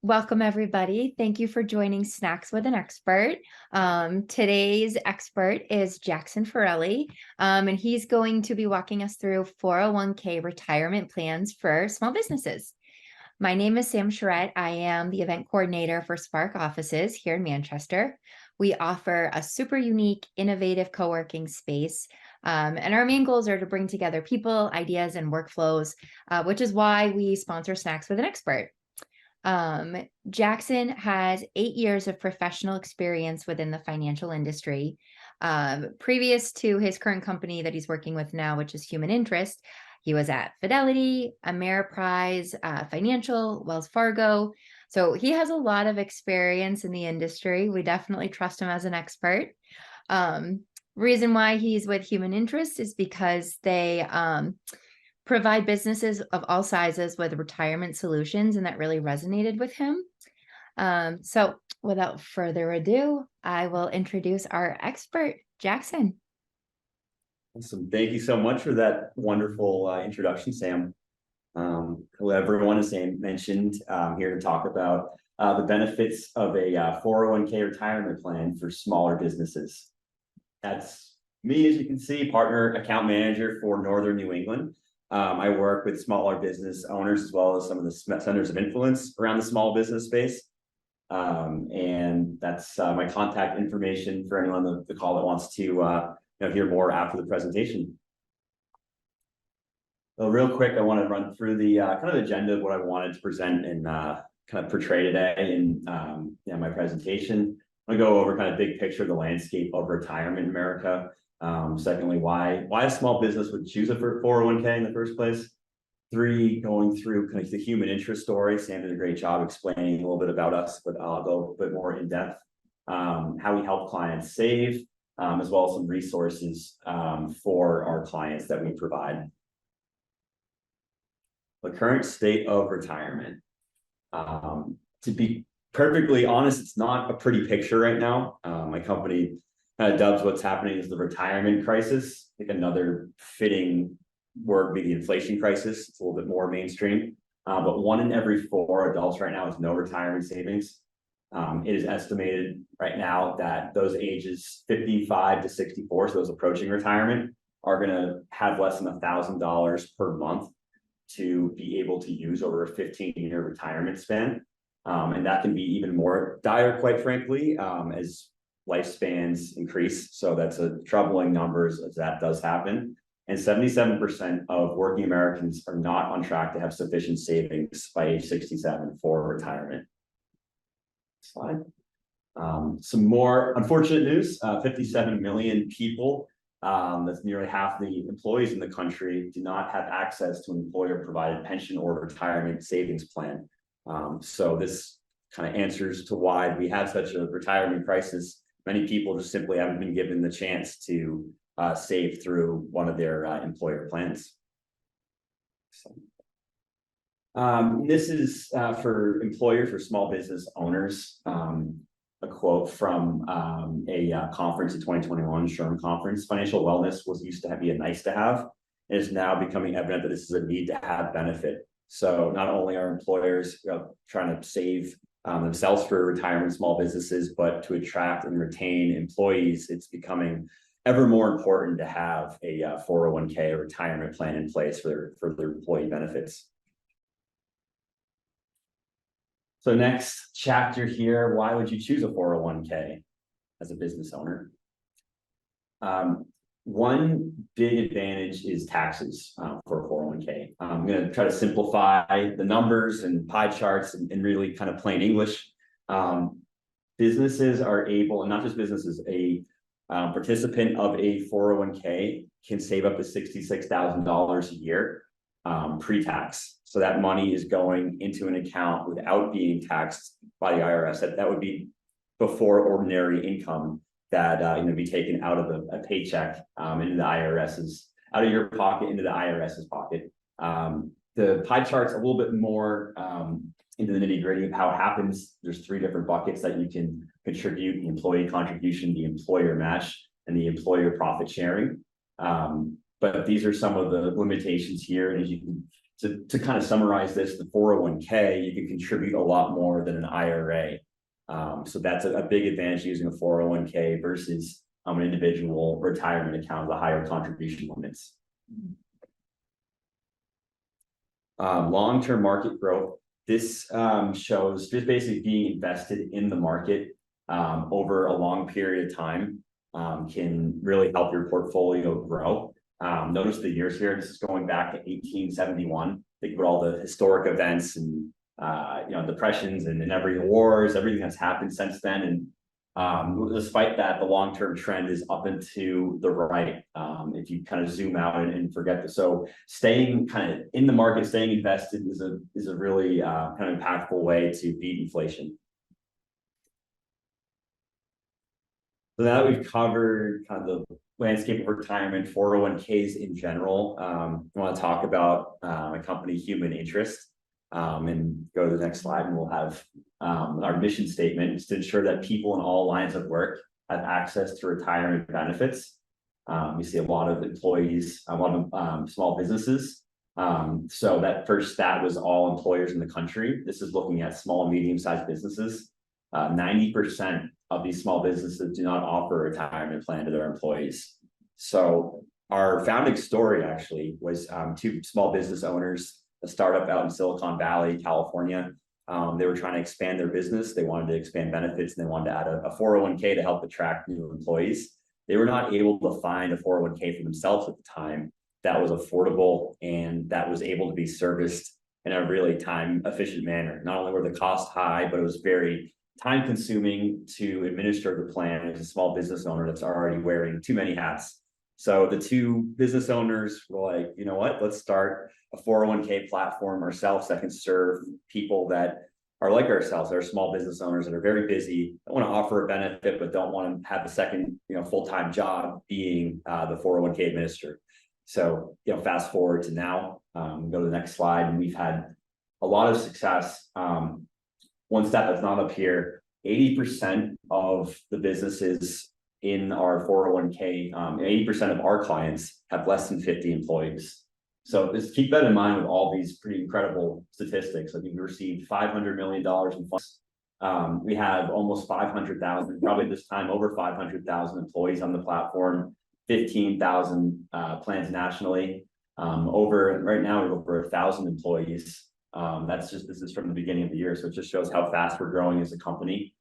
Welcome, everybody. Thank you for joining Snacks with an Expert. Today's expert is Jackson Forelli, and he's going to be walking us through 401k retirement plans for small businesses. My name is Sam Charette. I am the event coordinator for Spark offices here in Manchester. We offer a super unique, innovative co-working space, and our main goals are to bring together people, ideas, and workflows, which is why we sponsor Snacks with an Expert. Jackson has 8 years of professional experience within the financial industry. Previous to his current company that he's working with now, which is Human Interest, he was at Fidelity, Ameriprise, Financial, Wells Fargo. So he has a lot of experience in the industry. We definitely trust him as an expert. Reason why he's with Human Interest is because they provide businesses of all sizes with retirement solutions, and that really resonated with him. So without further ado, I will introduce our expert, Jackson. Awesome. Thank you so much for that wonderful introduction, Sam. Hello, everyone. As Sam mentioned, I'm here to talk about the benefits of a 401k retirement plan for smaller businesses. That's me, as you can see, partner account manager for Northern New England. I work with smaller business owners as well as some of the centers of influence around the small business space. And that's my contact information for anyone on the call that wants to hear more after the presentation. So real quick, I want to run through the kind of agenda of what I wanted to present and kind of portray today in my presentation. I'm going to go over kind of big picture of the landscape of retirement in America. Secondly, why a small business would choose a 401k in the first place. 3, going through kind of the human interest story. Sam did a great job explaining a little bit about us, but I'll go a bit more in depth. How we help clients save, as well as some resources for our clients that we provide. The current state of retirement. To be perfectly honest, it's not a pretty picture right now. My company kind of dubs what's happening as the retirement crisis. I think another fitting word would be the inflation crisis. It's a little bit more mainstream. But 1 in every 4 adults right now has no retirement savings. It is estimated right now that those ages 55 to 64, so those approaching retirement, are going to have less than $1,000 per month to be able to use over a 15-year retirement span. And that can be even more dire, quite frankly, as lifespans increase. So that's a troubling numbers as that does happen. And 77% of working Americans are not on track to have sufficient savings by age 67 for retirement. Slide. Some more unfortunate news. 57 million people, that's nearly half the employees in the country, do not have access to an employer-provided pension or retirement savings plan. So this kind of answers to why we have such a retirement crisis. Many people just simply haven't been given the chance to save through one of their employer plans. This is for employers, for small business owners. A quote from a conference in 2021, Sherm Conference. Financial wellness used to be a nice to have. It is now becoming evident that this is a need to have benefit. So not only are employers trying to save themselves for retirement small businesses, but to attract and retain employees, it's becoming ever more important to have a 401k, a retirement plan in place for their employee benefits. So next chapter here, why would you choose a 401k as a business owner? One big advantage is taxes for a 401k. I'm going to try to simplify the numbers and pie charts in really kind of plain English. Businesses are able, and not just businesses, a participant of a 401k can save up to $66,000 a year pre-tax. So that money is going into an account without being taxed by the IRS. That would be before ordinary income that be taken out of a paycheck into the IRS's, out of your pocket into the IRS's pocket. The pie chart's a little bit more into the nitty-gritty of how it happens. There's 3 different buckets that you can contribute: the employee contribution, the employer match, and the employer profit sharing. But these are some of the limitations here. And as you can To kind of summarize this, the 401k, you can contribute a lot more than an IRA. So that's a big advantage using a 401k versus an individual retirement account with a higher contribution limits. Long-term market growth. This shows just basically being invested in the market over a long period of time can really help your portfolio grow. Notice the years here. This is going back to 1871. Think about all the historic events and depressions and every wars, everything that's happened since then. And despite that, the long-term trend is up and to the right. If you kind of zoom out and forget this, so staying kind of in the market, staying invested is a really kind of impactful way to beat inflation. So now that we've covered kind of the landscape of retirement, 401ks in general, I want to talk about my company, Human Interest, and go to the next slide, and we'll have our mission statement is to ensure that people in all lines of work have access to retirement benefits. We see a lot of employees, a lot of small businesses. So that first stat was all employers in the country. This is looking at small and medium-sized businesses. 90% of these small businesses do not offer a retirement plan to their employees. So our founding story actually was two small business owners, a startup out in Silicon Valley, California. They were trying to expand their business. They wanted to expand benefits, and they wanted to add a 401k to help attract new employees. They were not able to find a 401k for themselves at the time that was affordable and that was able to be serviced in a really time efficient manner. Not only were the costs high, but it was very time consuming to administer the plan as a small business owner that's already wearing too many hats. So the two business owners were like, you know what, let's start a 401k platform ourselves that can serve people that are like ourselves. They're small business owners that are very busy, don't want to offer a benefit, but don't want to have a second, full-time job being the 401k administrator. So, fast forward to now, go to the next slide, and we've had a lot of success. One stat that's not up here, 80% of the businesses in our 401k, 80% of our clients have less than 50 employees. So just keep that in mind with all these pretty incredible statistics. I think we received $500 million in funds. We have almost 500,000, probably this time over 500,000 employees on the platform, 15,000 plans nationally. Right now we have over 1,000 employees. This is from the beginning of the year. So it just shows how fast we're growing as a company.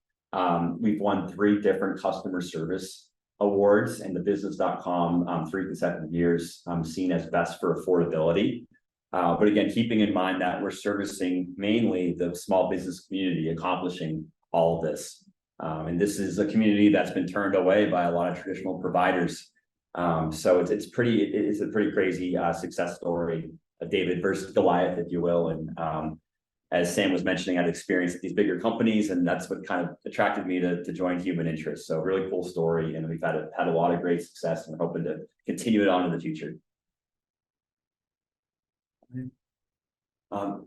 We've won 3 different customer service awards in the business.com 3 consecutive years, seen as best for affordability. But again, keeping in mind that we're servicing mainly the small business community, accomplishing all of this. And this is a community that's been turned away by a lot of traditional providers. So it's a pretty crazy success story, David versus Goliath, if you will. And as Sam was mentioning, I've experienced at these bigger companies, and that's what kind of attracted me to join Human Interest. So really cool story, and we've had a lot of great success, and we're hoping to continue it on in the future.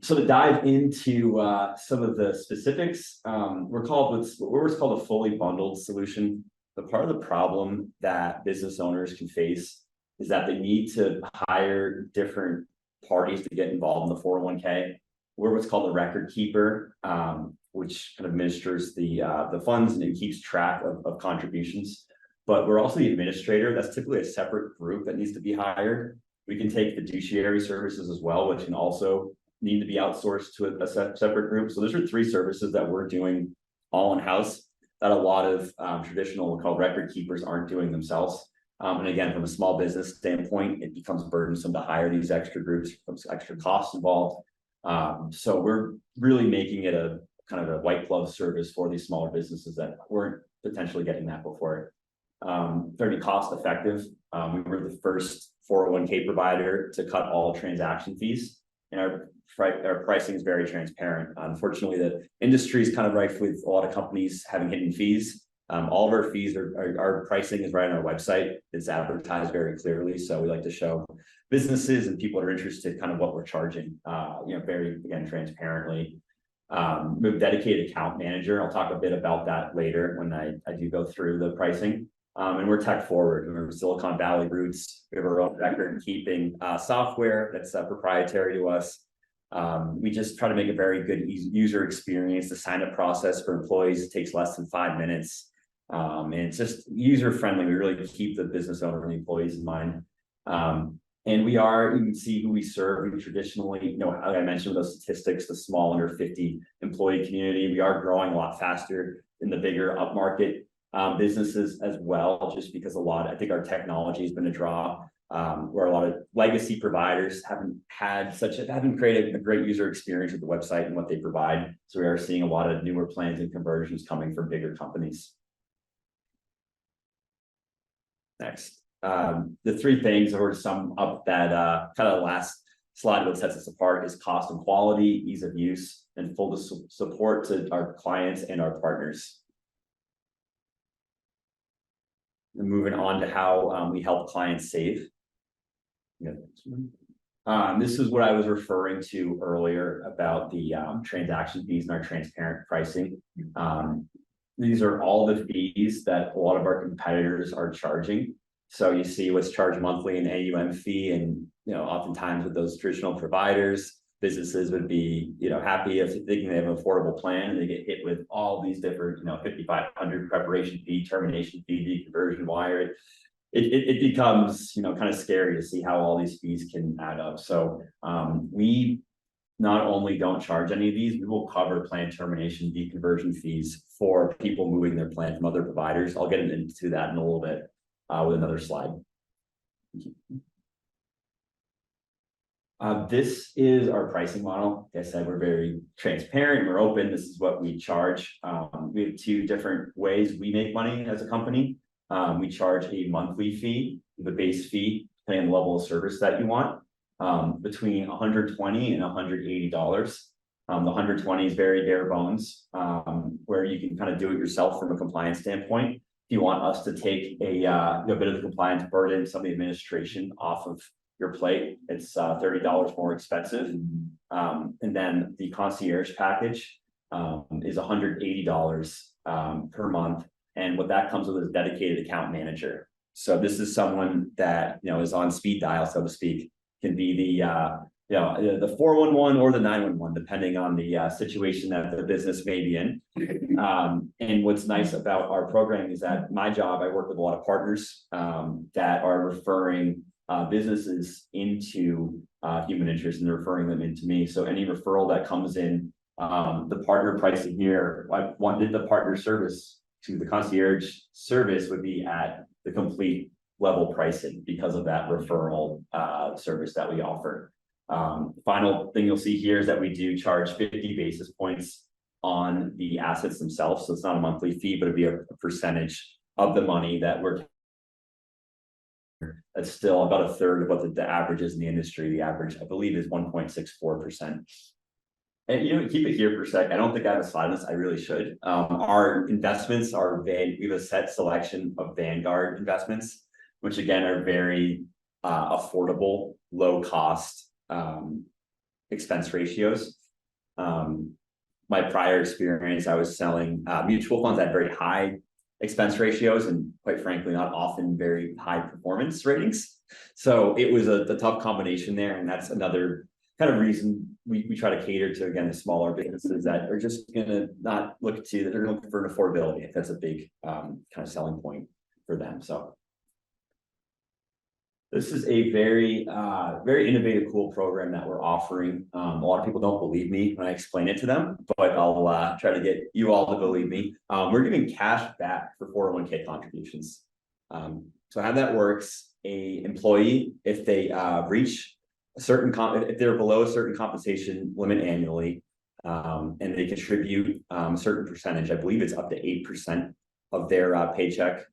So to dive into some of the specifics, we're called what's called a fully bundled solution. But part of the problem that business owners can face is that they need to hire different parties to get involved in the 401k. We're what's called a record keeper, which kind of administers the funds and it keeps track of contributions. But we're also the administrator. That's typically a separate group that needs to be hired. We can take fiduciary services as well, which can also need to be outsourced to a separate group. So those are 3 services that we're doing all in-house that a lot of traditional called record keepers aren't doing themselves. And again, from a small business standpoint, it becomes burdensome to hire these extra groups, becomes extra costs involved. So we're really making it a kind of a white glove service for these smaller businesses that weren't potentially getting that before. Very cost effective. We were the first 401k provider to cut all transaction fees, and our pricing is very transparent. Unfortunately, the industry is kind of rife with a lot of companies having hidden fees. All of our fees our pricing is right on our website. It's advertised very clearly. So we like to show businesses and people that are interested kind of what we're charging, very, again, transparently. We have a dedicated account manager. I'll talk a bit about that later when I do go through the pricing. And we're tech forward. We're Silicon Valley roots. We have our own record keeping software that's proprietary to us. We just try to make a very good user experience. The sign up process for employees takes less than 5 minutes. And it's just user friendly. We really keep the business owner and the employees in mind. And you can see who we serve. We traditionally, like I mentioned with those statistics, the small under 50 employee community, we are growing a lot faster in the bigger upmarket businesses as well, just because I think our technology has been a draw, where a lot of legacy providers haven't created a great user experience with the website and what they provide. So we are seeing a lot of newer plans and conversions coming from bigger companies. Next, the three things, or to sum up that kind of last slide, what sets us apart is cost and quality, ease of use, and full support to our clients and our partners. And moving on to how we help clients save. This is what I was referring to earlier about the transaction fees and our transparent pricing. These are all the fees that a lot of our competitors are charging. So you see what's charged monthly in AUM fee, and oftentimes with those traditional providers, businesses would be happy if thinking they have an affordable plan, and they get hit with all these different 5,500 preparation fee, termination fee, deconversion wire. It becomes kind of scary to see how all these fees can add up. So we not only don't charge any of these, we will cover plan termination, deconversion fees for people moving their plan from other providers. I'll get into that in a little bit with another slide. This is our pricing model. Like I said, we're very transparent, we're open. This is what we charge. We have two different ways we make money as a company. We charge a monthly fee, the base fee, depending on the level of service that you want, between $120 and $180. The 120 is very bare bones, where you can kind of do it yourself from a compliance standpoint. If you want us to take a bit of the compliance burden, some of the administration off of your plate, it's $30 more expensive. And then the concierge package is $180 per month. And what that comes with is a dedicated account manager. So this is someone that is on speed dial, so to speak, can be the 411 or the 911, depending on the situation that the business may be in. And what's nice about our program is that my job, I work with a lot of partners that are referring businesses into human interest, and they're referring them into me. So any referral that comes in, the partner pricing here, the partner service to the concierge service would be at the complete level pricing because of that referral service that we offer. Final thing you'll see here is that we do charge 50 basis points on the assets themselves. So it's not a monthly fee, but it'd be a percentage of the money that we're. That's still about a third of what the average is in the industry. The average, I believe, is 1.64%. And keep it here for a sec. I don't think I have a slide on this. I really should. Our investments are we have a set selection of Vanguard investments, which again are very affordable, low cost expense ratios. My prior experience, I was selling mutual funds at very high expense ratios, and quite frankly, not often very high performance ratings. So it was a tough combination there, and that's another kind of reason we try to cater to, again, the smaller businesses that are just gonna not look to, that are looking for an affordability, if that's a big kind of selling point for them. So this is a very innovative, cool program that we're offering. A lot of people don't believe me when I explain it to them, but I'll try to get you all to believe me. We're giving cash back for 401k contributions. So how that works, a employee, if they reach a certain if they're below a certain compensation limit annually, and they contribute a certain percentage, I believe it's up to 8% of their paycheck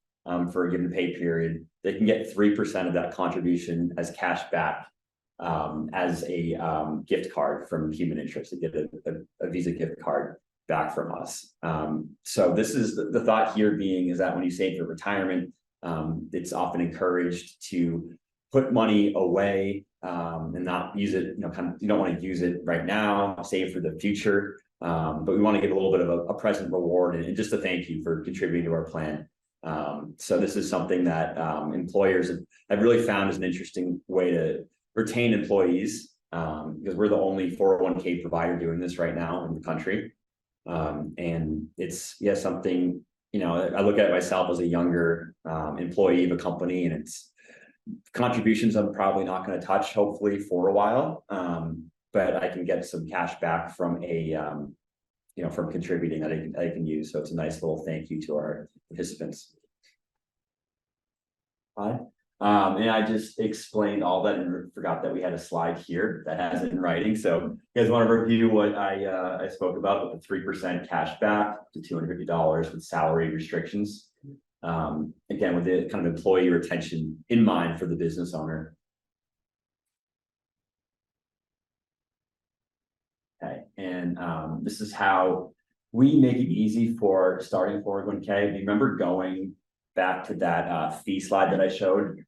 for a given pay period, they can get 3% of that contribution as cash back as a gift card from Human Interest. They get a Visa gift card back from us. So this is the thought here being is that when you save for retirement, it's often encouraged to put money away and not use it, you don't want to use it right now, save for the future. But we want to give a little bit of a present reward and just a thank you for contributing to our plan. So this is something that employers have really found as an interesting way to retain employees, because we're the only 401k provider doing this right now in the country. And it's something, I look at it myself as a younger employee of a company, and it's contributions I'm probably not going to touch, hopefully, for a while. But I can get some cash back from from contributing that I can use. So it's a nice little thank you to our participants. Hi. And I just explained all that and forgot that we had a slide here that has it in writing. So you guys want to review what I spoke about with the 3% cash back to $250 with salary restrictions. Again, with the kind of employee retention in mind for the business owner. Okay, and this is how we make it easy for starting 401k. If you remember going back to that fee slide that I showed,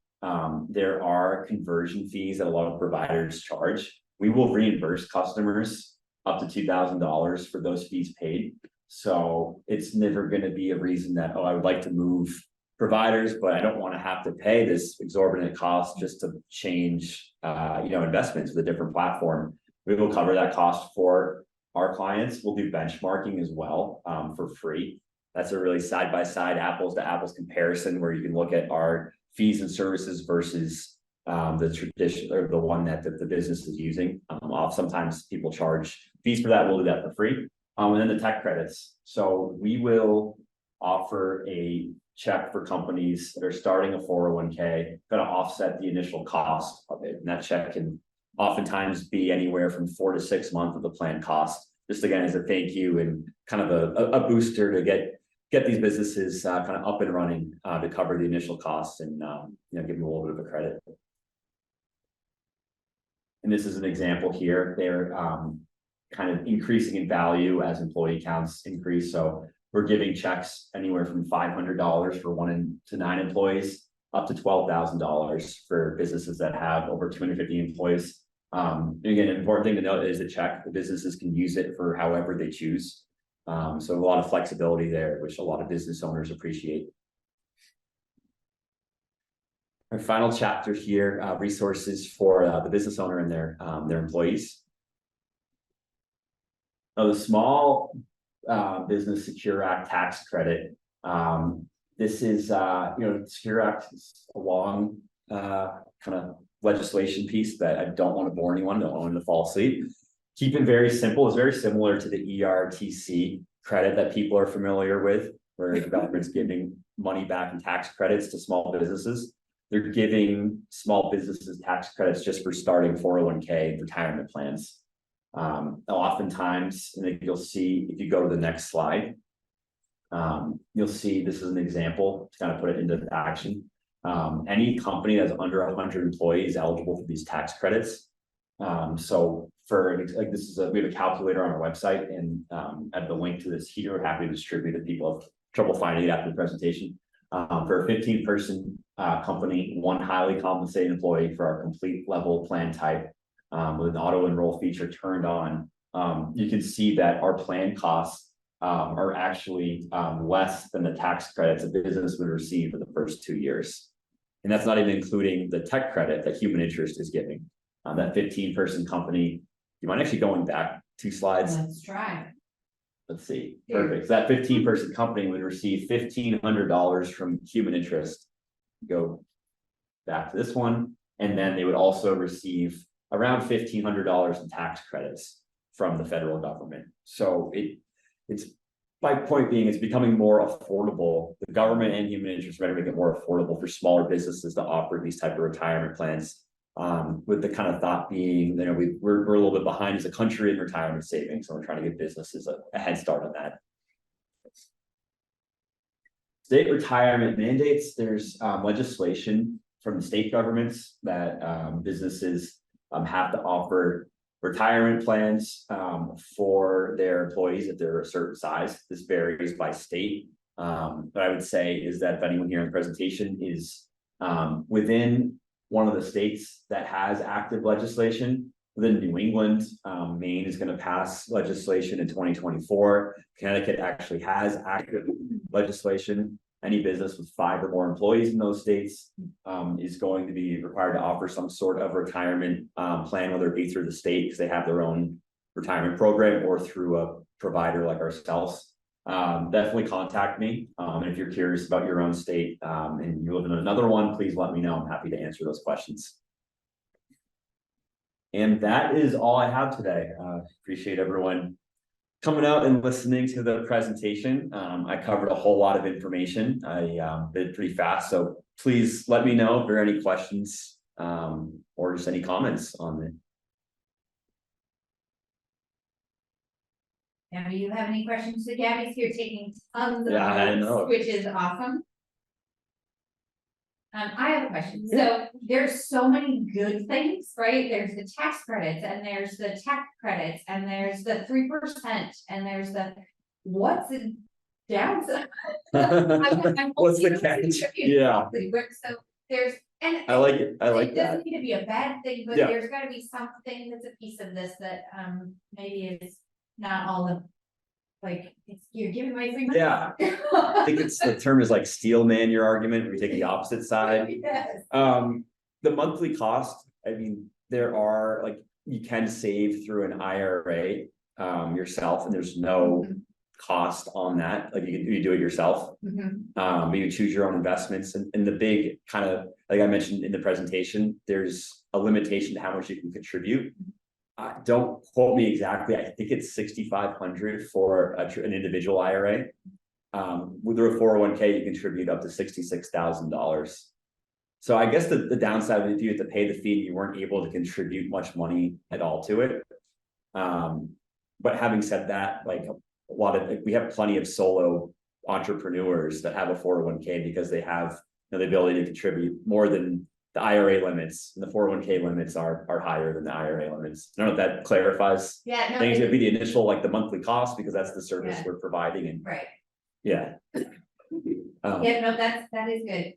there are conversion fees that a lot of providers charge. We will reimburse customers up to $2,000 for those fees paid. So it's never going to be a reason that, I would like to move providers, but I don't want to have to pay this exorbitant cost just to change, investments with a different platform. We will cover that cost for our clients. We'll do benchmarking as well, for free. That's a really side-by-side, apples to apples comparison where you can look at our fees and services versus the tradition or the one that the business is using. Sometimes people charge fees for that. We'll do that for free. And then the tech credits. So we will offer a check for companies that are starting a 401k, going to offset the initial cost of it. And that check can oftentimes be anywhere from 4 to 6 months of the planned cost. Just again, as a thank you and kind of a booster to get these businesses kind of up and running to cover the initial costs and give them a little bit of a credit. And this is an example here. They're kind of increasing in value as employee counts increase. So we're giving checks anywhere from $500 for 1 to 9 employees up to $12,000 for businesses that have over 250 employees. Again, an important thing to note is the check. The businesses can use it for however they choose. So a lot of flexibility there, which a lot of business owners appreciate. Our final chapter here, resources for the business owner and their employees. Now, the Small Business Secure Act tax credit. This is, Secure Act is a long kind of legislation piece that I don't want to bore anyone, don't want them to fall asleep. Keep it very simple. It's very similar to the ERTC credit that people are familiar with, where the government's giving money back in tax credits to small businesses. They're giving small businesses tax credits just for starting 401k retirement plans. Oftentimes, and you'll see if you go to the next slide, you'll see this is an example to kind of put it into action. Any company that's under 100 employees is eligible for these tax credits. So for like this is we have a calculator on our website, and at the link to this here, we're happy to distribute if people have trouble finding it after the presentation. For a 15-person company, 1 highly compensated employee for our complete level plan type with an auto enroll feature turned on, you can see that our plan costs are actually less than the tax credits a business would receive for the first 2 years. And that's not even including the tech credit that human interest is giving. That 15-person company, you mind actually going back 2 slides? Let's try. Let's see. Perfect. So that 15-person company would receive $1,500 from human interest. Go back to this one. And then they would also receive around $1,500 in tax credits from the federal government. So it's my point being, it's becoming more affordable. The government and human interest are make it more affordable for smaller businesses to offer these type of retirement plans. With the kind of thought being, we're a little bit behind as a country in retirement savings, so we're trying to give businesses a head start on that. State retirement mandates. There's legislation from the state governments that businesses have to offer retirement plans for their employees if they're a certain size. This varies by state. But I would say is that if anyone here in the presentation is within one of the states that has active legislation, within New England, Maine is going to pass legislation in 2024. Connecticut actually has active legislation. any business with 5 or more employees in those states is going to be required to offer some sort of retirement plan, whether it be through the state because they have their own retirement program or through a provider like ourselves. Definitely contact me. And if you're curious about your own state and you live in another one, please let me know. I'm happy to answer those questions. And that is all I have today. Appreciate everyone coming out and listening to the presentation. I covered a whole lot of information. I did pretty fast, so please let me know if there are any questions or just any comments on it. Now, do you have any questions? So Gabby's here taking tons of I notes, know. which is awesome. I have a question. So there's so many good things, right? There's the tax credits and there's the tech credits and there's the 3% and there's the, what's the downside? What's the catch? Yeah. So there's, and I like it. I like it that. doesn't need to be a bad thing, but Yeah. there's gotta be something that's a piece of this that maybe is not all the, like, it's, you're giving away free money. Yeah. I think it's the term is like steel man your argument, where you take the opposite side. Yes. The monthly cost, I mean, there are like, you can save through an IRA yourself, and there's no cost on that. Like you do it yourself. But you choose your own investments, and the big kind of, like I mentioned in the presentation, there's a limitation to how much you can contribute. Don't quote me exactly. I think it's 6,500 for an individual IRA. With a 401k, you contribute up to $66,000. So I guess the downside of it, if you had to pay the fee, you weren't able to contribute much money at all to it. But having said that, like we have plenty of solo entrepreneurs that have a 401k because they have the ability to contribute more than the IRA limits, and the 401k limits are higher than the IRA limits. I don't know if that clarifies. Yeah, no, things. It'd be the initial, like the monthly cost, because that's the service we're providing. And right. yeah. Yeah, no, that is good.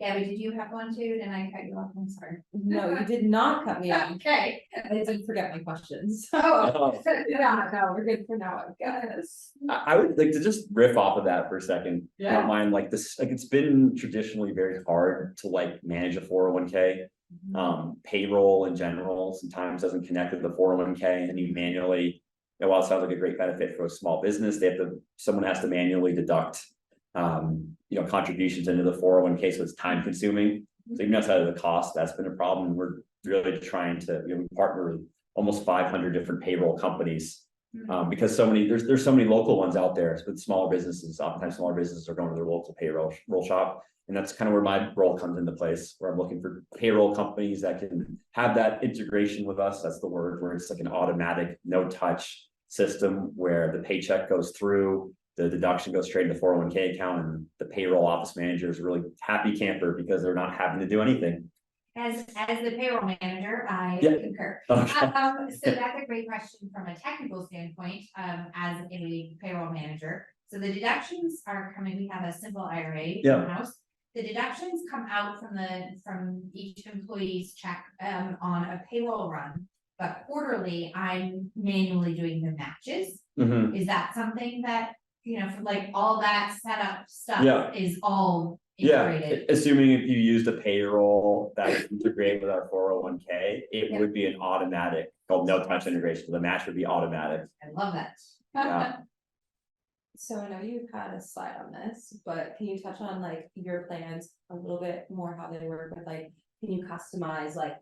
Gabby, did you have one too? Did I cut you off? I'm sorry. No, you did not cut me off. Okay. I didn't forget my questions. Oh, Yeah, no, we're good for now, I guess. I would like to just riff off of that for a second. I don't mind, like this, like it's been traditionally very hard to like manage a 401k. Payroll in general sometimes doesn't connect with the 401k, and you manually, while it sounds like a great benefit for a small business, someone has to manually deduct contributions into the 401k, so it's time consuming. So even outside of the cost, that's been a problem. We're really trying to, we partner with almost 500 different payroll companies because there's so many local ones out there with smaller businesses. Oftentimes smaller businesses are going to their local payroll shop. And that's kind of where my role comes into place, where I'm looking for payroll companies that can have that integration with us. That's the word, where it's like an automatic, no touch system where the paycheck goes through, the deduction goes straight into the 401k account, and the payroll office manager is really happy camper because they're not having to do anything. As the payroll manager, I concur. Okay. So that's a great question from a technical standpoint, as a payroll manager. So the deductions are coming, we have a simple IRA in-house. The deductions come out from each employee's check on a payroll run, but quarterly I'm manually doing the matches. Is that something that, for like all that setup stuff is all integrated? Assuming if you used a payroll that is integrated with our 401k, it would be an automatic, called no touch integration. The match would be automatic. I love that. Yeah. So I know you've had a slide on this, but can you touch on like your plans a little bit more, how they work with, like, can you customize like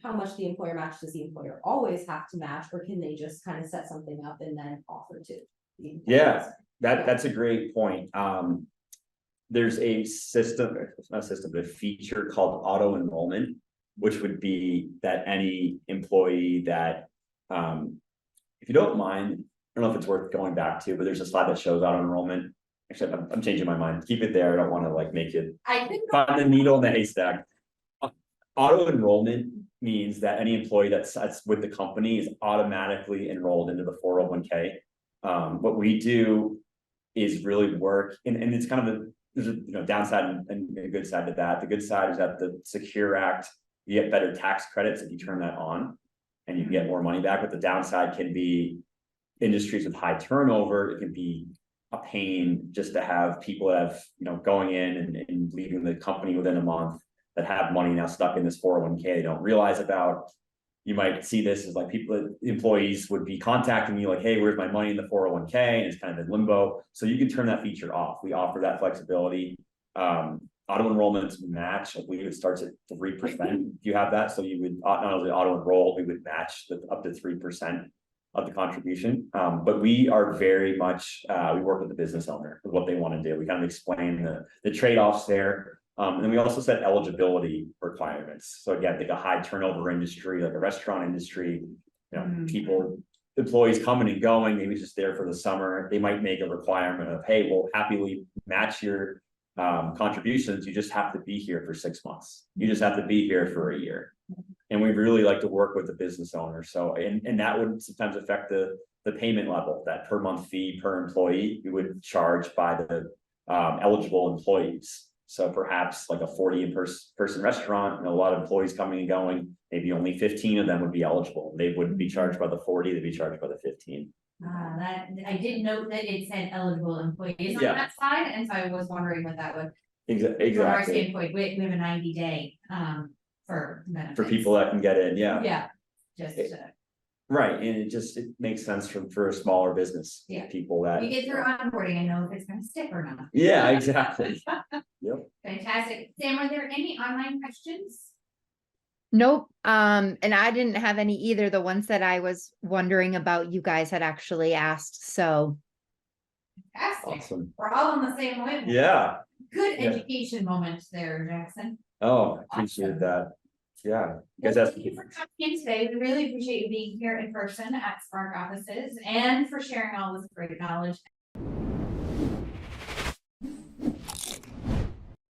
how much the employer matches? Does the employer always have to match, or can they just kind of set something up and then offer to the employees? Yeah, that's a great point. There's a system, it's not a system, but a feature called auto enrollment, which would be that any employee that, if you don't mind, I don't know if it's worth going back to, but there's a slide that shows auto enrollment. Actually, I'm changing my mind. Keep it there. I don't want to like make it find the needle in the haystack. Auto enrollment means that any employee that's with the company is automatically enrolled into the 401k. What we do is really work, and it's kind of there's a downside and a good side to that. The good side is that the Secure Act, you get better tax credits if you turn that on, and you can get more money back. But the downside can be industries with high turnover. It can be a pain just to have people that have, going in and leaving the company within a month that have money now stuck in this 401k they don't realize about. You might see this as like employees would be contacting you like, hey, where's my money in the 401k? And it's kind of in limbo. So you can turn that feature off. We offer that flexibility. Auto enrollments match, I believe it starts at 3% if you have that. So you would not only auto enroll, we would match up to 3% of the contribution. But we are very much, we work with the business owner with what they want to do. We kind of explain the trade-offs there. And then we also set eligibility requirements. So again, like a high turnover industry, like a restaurant industry, employees coming and going, maybe just there for the summer, they might make a requirement of, hey, we'll happily match your contributions. You just have to be here for 6 months. You just have to be here for a year. And we really like to work with the business owner. So, and that would sometimes affect the payment level, that per month fee per employee, we would charge by the eligible employees. So perhaps like a 40 person restaurant and a lot of employees coming and going, maybe only 15 of them would be eligible. They wouldn't be charged by the 40, they'd be charged by the 15. That I did note that it said eligible employees on Yeah. that slide, and so I was wondering what that would. Exactly. From our standpoint, we have a 90-day for benefits. For people that can get in, yeah. Yeah, just Right, and it makes sense for a smaller business. Yeah. People that. you get through onboarding and know if it's gonna stick or not. Yeah, exactly. Yep. Fantastic. Sam, are there any online questions? Nope. And I didn't have any either. The ones that I was wondering about, you guys had actually asked. So Fantastic. Awesome. We're all on the same wavelength. Yeah. Good Yeah. education moments there, Jackson. Oh, appreciate that. Yeah. You guys Well, have thank you for coming in today. We really appreciate you being here in person at Spark offices and for sharing all this great knowledge